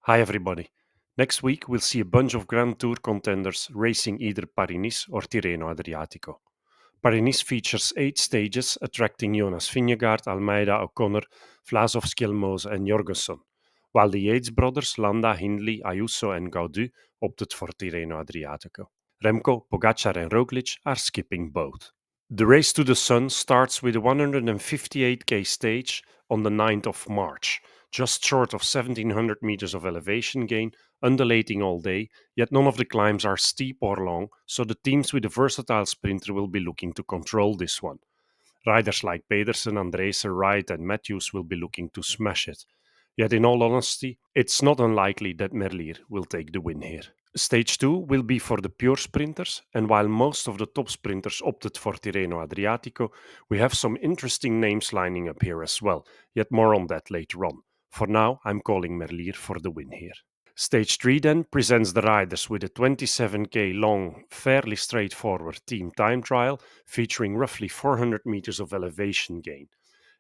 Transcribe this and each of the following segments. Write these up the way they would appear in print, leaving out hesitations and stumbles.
Hi everybody. Next week we'll see a bunch of Grand Tour contenders racing either Paris-Nice or Tirreno Adriatico. Paris-Nice features 8 stages attracting Jonas Vingegaard, Almeida, O'Connor, Vlasov, Skjelmose and Jorgensen, while the Yates brothers Landa, Hindley, Ayuso and Gaudu opted for Tirreno Adriatico. Remco, Pogacar and Roglic are skipping both. The race to the sun starts with a 158k stage on the 9th of March, just short of 1700 meters of elevation gain, undulating all day, yet none of the climbs are steep or long, so the teams with a versatile sprinter will be looking to control this one. Riders like Pedersen, Andresen, Wright and Matthews will be looking to smash it. Yet in all honesty, it's not unlikely that Merlier will take the win here. Stage 2 will be for the pure sprinters, and while most of the top sprinters opted for Tirreno Adriatico, we have some interesting names lining up here as well, yet more on that later on. For now, I'm calling Merlier for the win here. Stage 3 then presents the riders with a 27k long, fairly straightforward team time trial featuring roughly 400 meters of elevation gain,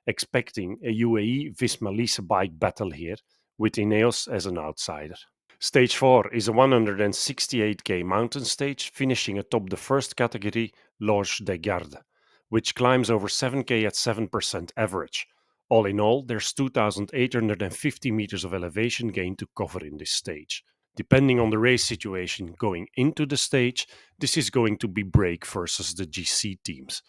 expecting a UAE Visma Lease bike battle here, with Ineos as an outsider. Stage 4 is a 168k mountain stage, finishing atop the first category, Loge des Gardes, which climbs over 7k at 7% average. All in all, there's 2,850 meters of elevation gain to cover in this stage. Depending on the race situation going into the stage, this is going to be break versus the GC teams.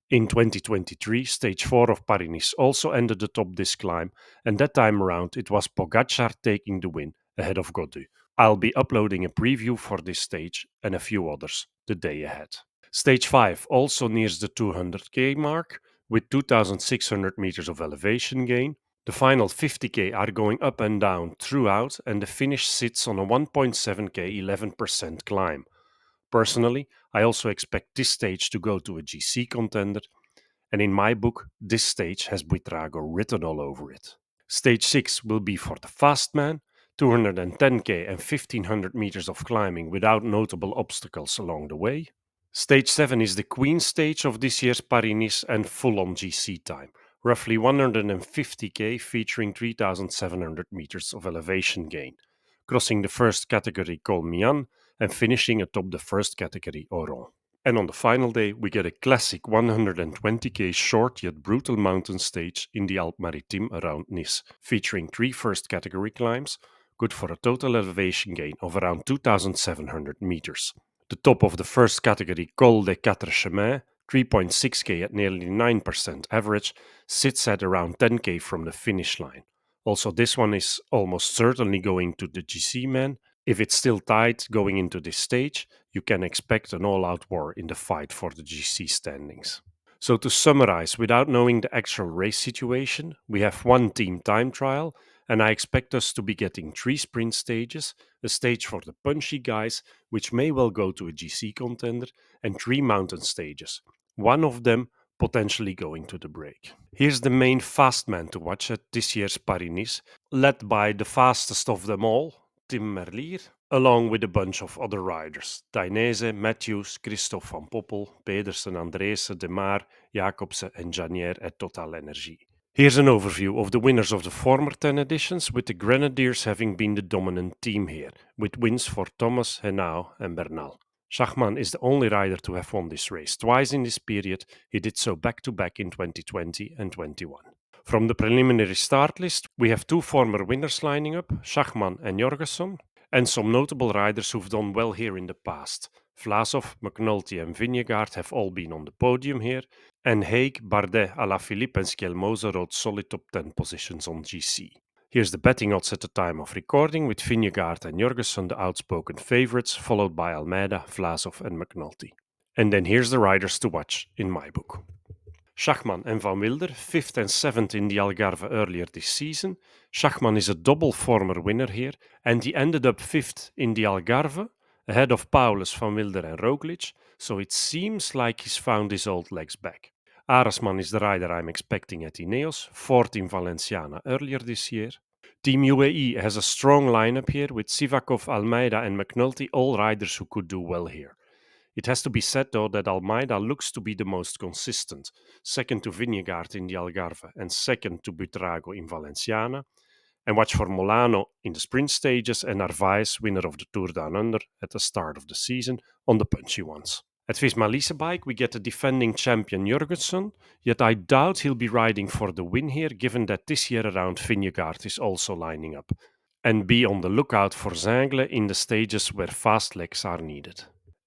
In 2023, stage 4 of Paris-Nice also ended atop this climb, and that time around it was Pogacar taking the win ahead of Gaudu. I'll be uploading a preview for this stage and a few others the day ahead. Stage 5 also nears the 200k mark with 2600 meters of elevation gain. The final 50k are going up and down throughout, and the finish sits on a 1.7k 11% climb. Personally, I also expect this stage to go to a GC contender, and in my book, this stage has Buitrago written all over it. Stage 6 will be for the fast man, 210k and 1500 meters of climbing without notable obstacles along the way. Stage 7 is the queen stage of this year's Paris-Nice and full-on GC time, roughly 150k featuring 3700 meters of elevation gain, crossing the first category Col Mian and finishing atop the first category Oron. And on the final day, we get a classic 120k short yet brutal mountain stage in the Alpes Maritimes around Nice, featuring 3 first category climbs, good for a total elevation gain of around 2700 meters. The top of the first category, Col des Quatre Chemins, 3.6k at nearly 9% average, sits at around 10k from the finish line. Also, this one is almost certainly going to the GC men. If it's still tight going into this stage, you can expect an all-out war in the fight for the GC standings. So to summarize, without knowing the actual race situation, we have one team time trial, and I expect us to be getting 3 sprint stages, a stage for the punchy guys, which may well go to a GC contender, and 3 mountain stages, one of them potentially going to the break. Here's the main fast man to watch at this year's Paris-Nice, led by the fastest of them all, Tim Merlier, along with a bunch of other riders, Dainese, Matthews, Christophe van Poppel, Pedersen, Andresen, De Maar, Jacobsen and Janier at Total Energy. Here's an overview of the winners of the former 10 editions, with the Grenadiers having been the dominant team here, with wins for Thomas, Henao and Bernal. Schachmann is the only rider to have won this race twice in this period. He did so back-to-back in 2020 and 21. From the preliminary start list, we have 2 former winners lining up, Schachmann and Jorgensen, and some notable riders who've done well here in the past. Vlasov, McNulty and Vingegaard have all been on the podium here, and Haig, Bardet, Alaphilippe and Skjelmose rode solid top 10 positions on GC. Here's the betting odds at the time of recording, with Vingegaard and Jorgensen the outspoken favourites, followed by Almeida, Vlasov and McNulty. And then here's the riders to watch in my book. Schachmann and Van Wilder, 5th and 7th in the Algarve earlier this season. Schachmann is a double former winner here, and he ended up 5th in the Algarve, ahead of Paulus, Van Wilder and Roglic, so it seems like he's found his old legs back. Aresman is the rider I'm expecting at Ineos, 4th in Valenciana earlier this year. Team UAE has a strong lineup here with Sivakov, Almeida and McNulty, all riders who could do well here. It has to be said though that Almeida looks to be the most consistent, second to Vingegaard in the Algarve and second to Buitrago in Valenciana, And watch for Molano in the sprint stages and Narvaez, winner of the Tour Down Under at the start of the season, on the punchy ones. At Visma Lease Bike, we get the defending champion Jurgensen, yet I doubt he'll be riding for the win here, given that this year around Vingegaard is also lining up. And be on the lookout for Zingle in the stages where fast legs are needed.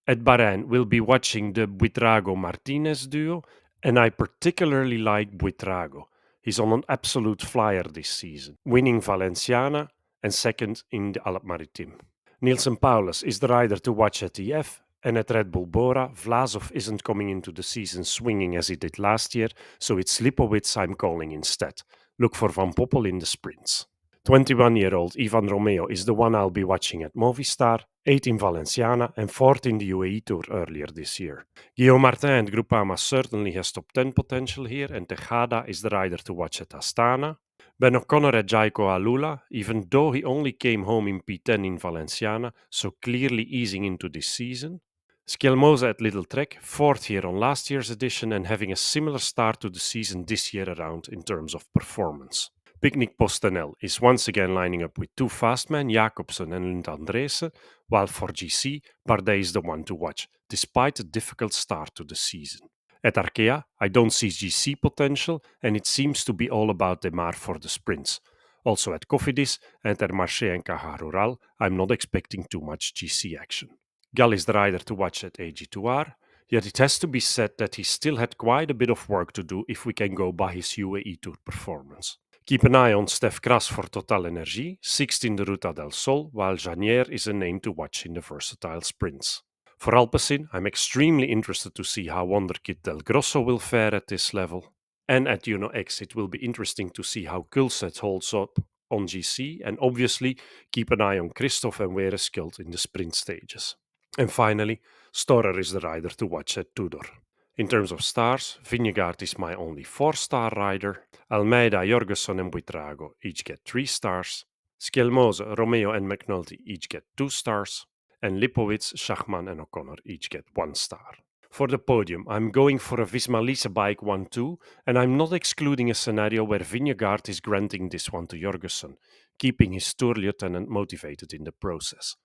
At Bahrain, we'll be watching the Buitrago-Martinez duo, and I particularly like Buitrago. He's on an absolute flyer this season, winning Valenciana and second in the Alp Maritime. Nielsen Paulus is the rider to watch at EF, and at Red Bull Bora, Vlasov isn't coming into the season swinging as he did last year, so it's Lipowitz I'm calling instead. Look for Van Poppel in the sprints. 21-year-old Ivan Romeo is the one I'll be watching at Movistar, 8th in Valenciana and 4th in the UAE Tour earlier this year. Guillaume Martin and Groupama certainly has top 10 potential here, and Tejada is the rider to watch at Astana. Ben O'Connor at Jaiko Alula, even though he only came home in P10 in Valenciana, so clearly easing into this season. Skelmoza at Little Trek, 4th here on last year's edition and having a similar start to the season this year around in terms of performance. Picnic Postenel is once again lining up with two fast men, Jacobsen and Lund Andresen, while for GC, Bardet is the one to watch, despite a difficult start to the season. At Arkea, I don't see GC potential, and it seems to be all about Demar for the sprints. Also at Cofidis and Intermarché and Caja Rural, I'm not expecting too much GC action. Gal is the rider to watch at AG2R, yet it has to be said that he still had quite a bit of work to do if we can go by his UAE Tour performance. Keep an eye on Stef Kras for Total Energy, 6th in the Ruta del Sol, while Janier is a name to watch in the versatile sprints. For Alpecin, I'm extremely interested to see how Wonderkid Del Grosso will fare at this level. And at Juno X, it will be interesting to see how Kulset holds up on GC, and obviously keep an eye on Christoph and Wereskild in the sprint stages. And finally, Storer is the rider to watch at Tudor. In terms of stars, Vingegaard is my only 4-star rider. Almeida, Jorgensen and Buitrago each get 3 stars. Skelmose, Romeo and McNulty each get 2 stars. And Lipowitz, Schachmann and O'Connor each get 1 star. For the podium, I'm going for a Visma Lease Bike 1-2, and I'm not excluding a scenario where Vingegaard is granting this one to Jorgensen, keeping his Tour lieutenant motivated in the process.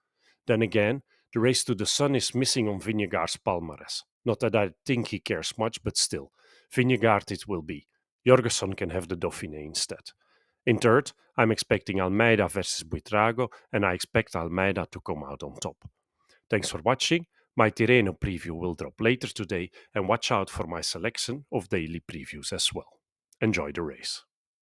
Then again, the race to the sun is missing on Vingegaard's palmarès. Not that I think he cares much, but still, Vingegaard it will be. Jorgensen can have the Dauphiné instead. In third, I'm expecting Almeida versus Buitrago, and I expect Almeida to come out on top. Thanks for watching. My Tirreno preview will drop later today, and watch out for my selection of daily previews as well. Enjoy the race.